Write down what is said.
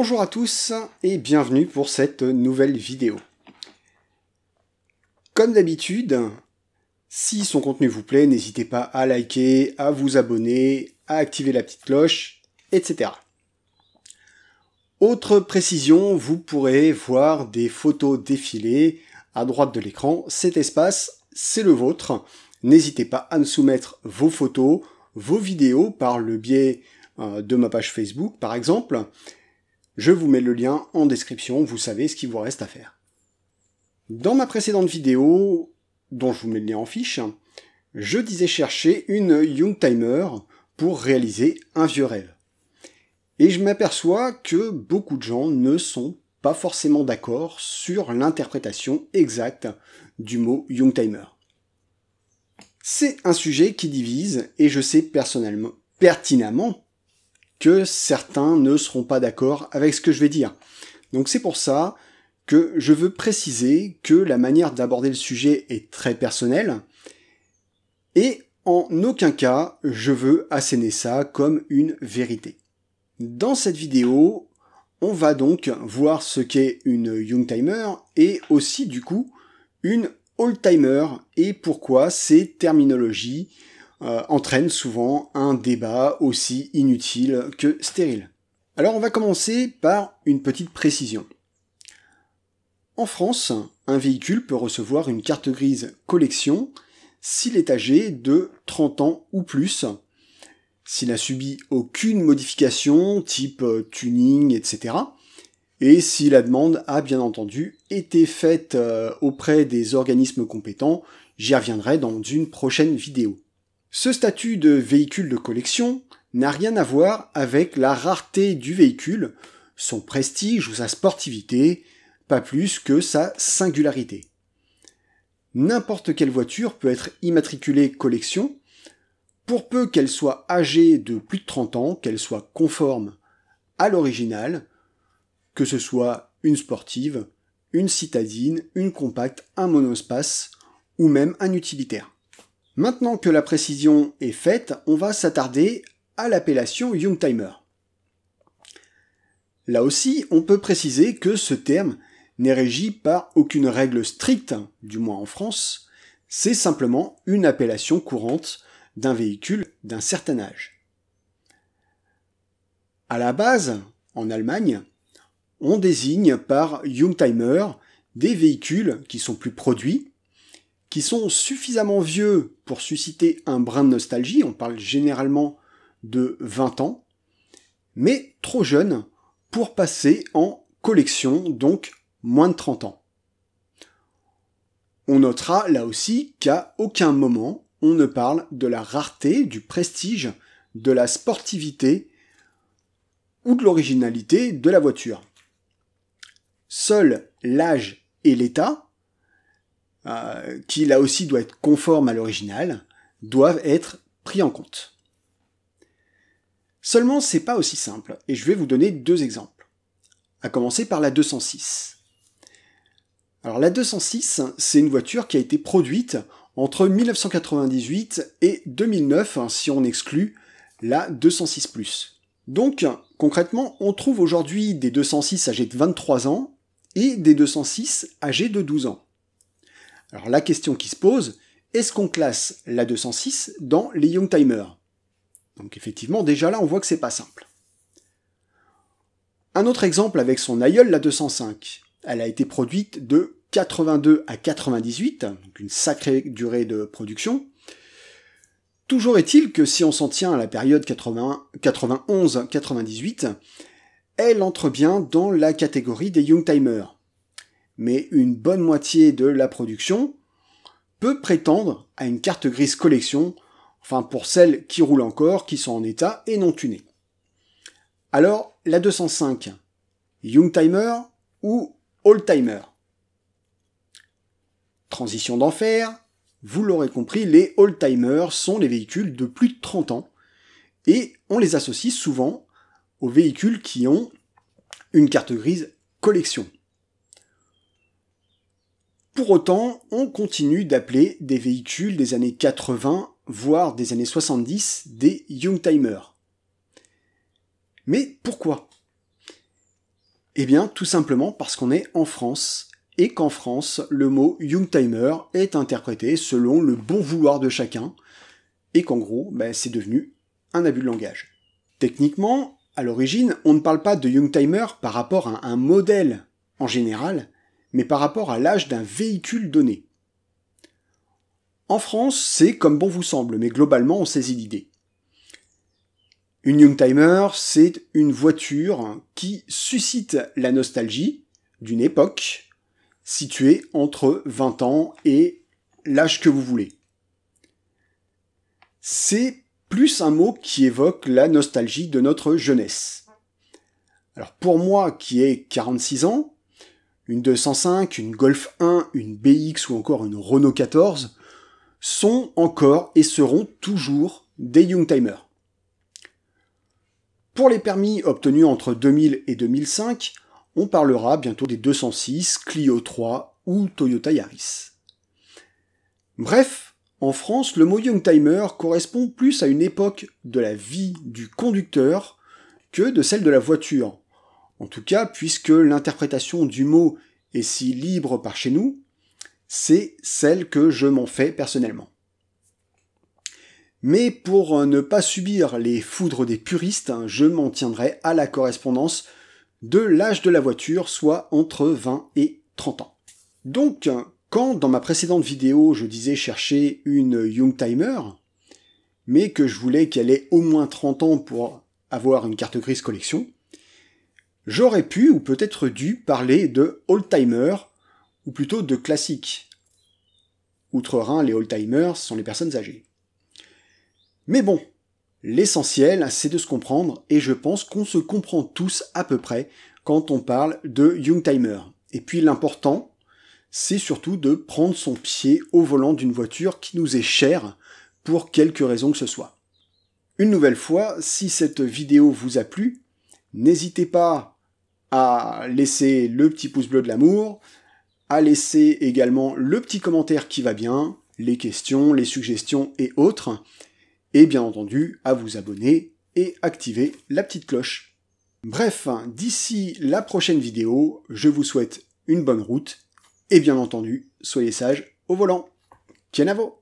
Bonjour à tous et bienvenue pour cette nouvelle vidéo. Comme d'habitude, si son contenu vous plaît, n'hésitez pas à liker, à vous abonner, à activer la petite cloche, etc. Autre précision, vous pourrez voir des photos défiler à droite de l'écran. Cet espace, c'est le vôtre. N'hésitez pas à me soumettre vos photos, vos vidéos par le biais de ma page Facebook par exemple. Je vous mets le lien en description, vous savez ce qu'il vous reste à faire. Dans ma précédente vidéo, dont je vous mets le lien en fiche, je disais chercher une Youngtimer pour réaliser un vieux rêve. Et je m'aperçois que beaucoup de gens ne sont pas forcément d'accord sur l'interprétation exacte du mot Youngtimer. C'est un sujet qui divise et je sais pertinemment que certains ne seront pas d'accord avec ce que je vais dire. Donc c'est pour ça que je veux préciser que la manière d'aborder le sujet est très personnelle et en aucun cas je veux asséner ça comme une vérité. Dans cette vidéo, on va donc voir ce qu'est une Youngtimer et aussi du coup une Oldtimer et pourquoi ces terminologies entraînent souvent un débat aussi inutile que stérile. Alors on va commencer par une petite précision. En France, un véhicule peut recevoir une carte grise collection s'il est âgé de 30 ans ou plus, s'il n'a subi aucune modification type tuning, etc. Et si la demande a bien entendu été faite auprès des organismes compétents, j'y reviendrai dans une prochaine vidéo. Ce statut de véhicule de collection n'a rien à voir avec la rareté du véhicule, son prestige ou sa sportivité, pas plus que sa singularité. N'importe quelle voiture peut être immatriculée collection, pour peu qu'elle soit âgée de plus de 30 ans, qu'elle soit conforme à l'original, que ce soit une sportive, une citadine, une compacte, un monospace ou même un utilitaire. Maintenant que la précision est faite, on va s'attarder à l'appellation Youngtimer. Là aussi, on peut préciser que ce terme n'est régi par aucune règle stricte, du moins en France, c'est simplement une appellation courante d'un véhicule d'un certain âge. À la base, en Allemagne, on désigne par Youngtimer des véhicules qui sont plus produits, qui sont suffisamment vieux pour susciter un brin de nostalgie, on parle généralement de 20 ans, mais trop jeunes pour passer en collection, donc moins de 30 ans. On notera là aussi qu'à aucun moment on ne parle de la rareté, du prestige, de la sportivité ou de l'originalité de la voiture. Seul l'âge et l'état, qui là aussi doit être conforme à l'original, doivent être pris en compte. Seulement, c'est pas aussi simple, et je vais vous donner deux exemples. À commencer par la 206. Alors la 206, c'est une voiture qui a été produite entre 1998 et 2009, si on exclut la 206+. Donc, concrètement, on trouve aujourd'hui des 206 âgés de 23 ans et des 206 âgés de 12 ans. Alors la question qui se pose, est-ce qu'on classe la 206 dans les Youngtimer? Donc effectivement, déjà là, on voit que c'est pas simple. Un autre exemple avec son aïeul, la 205. Elle a été produite de 82 à 98, donc une sacrée durée de production. Toujours est-il que si on s'en tient à la période 91-98, elle entre bien dans la catégorie des Youngtimer. Mais une bonne moitié de la production peut prétendre à une carte grise collection, enfin pour celles qui roulent encore, qui sont en état et non tunées. Alors, la 205, Youngtimer ou Oldtimer? Transition d'enfer, vous l'aurez compris, les Oldtimers sont les véhicules de plus de 30 ans et on les associe souvent aux véhicules qui ont une carte grise collection. Pour autant, on continue d'appeler des véhicules des années 80, voire des années 70, des Youngtimer. Mais pourquoi? Eh bien, tout simplement parce qu'on est en France, et qu'en France, le mot Youngtimer est interprété selon le bon vouloir de chacun, et qu'en gros, c'est devenu un abus de langage. Techniquement, à l'origine, on ne parle pas de Youngtimer par rapport à un modèle en général, mais par rapport à l'âge d'un véhicule donné. En France, c'est comme bon vous semble, mais globalement, on saisit l'idée. Une Youngtimer, c'est une voiture qui suscite la nostalgie d'une époque située entre 20 ans et l'âge que vous voulez. C'est plus un mot qui évoque la nostalgie de notre jeunesse. Alors pour moi qui ai 46 ans, une 205, une Golf 1, une BX ou encore une Renault 14 sont encore et seront toujours des Youngtimers. Pour les permis obtenus entre 2000 et 2005, on parlera bientôt des 206, Clio 3 ou Toyota Yaris. Bref, en France, le mot Youngtimer correspond plus à une époque de la vie du conducteur que de celle de la voiture. En tout cas, puisque l'interprétation du mot est si libre par chez nous, c'est celle que je m'en fais personnellement. Mais pour ne pas subir les foudres des puristes, je m'en tiendrai à la correspondance de l'âge de la voiture, soit entre 20 et 30 ans. Donc, quand dans ma précédente vidéo je disais chercher une Youngtimer, mais que je voulais qu'elle ait au moins 30 ans pour avoir une carte grise collection, j'aurais pu ou peut-être dû parler de oldtimer, ou plutôt de classique. Outre-Rhin, les oldtimers sont les personnes âgées. Mais bon, l'essentiel, c'est de se comprendre, et je pense qu'on se comprend tous à peu près quand on parle de Youngtimer. Et puis l'important, c'est surtout de prendre son pied au volant d'une voiture qui nous est chère, pour quelque raison que ce soit. Une nouvelle fois, si cette vidéo vous a plu, n'hésitez pas à laisser le petit pouce bleu de l'amour, à laisser également le petit commentaire qui va bien, les questions, les suggestions et autres, et bien entendu à vous abonner et activer la petite cloche. Bref, d'ici la prochaine vidéo, je vous souhaite une bonne route, et bien entendu, soyez sages au volant. Kenavo!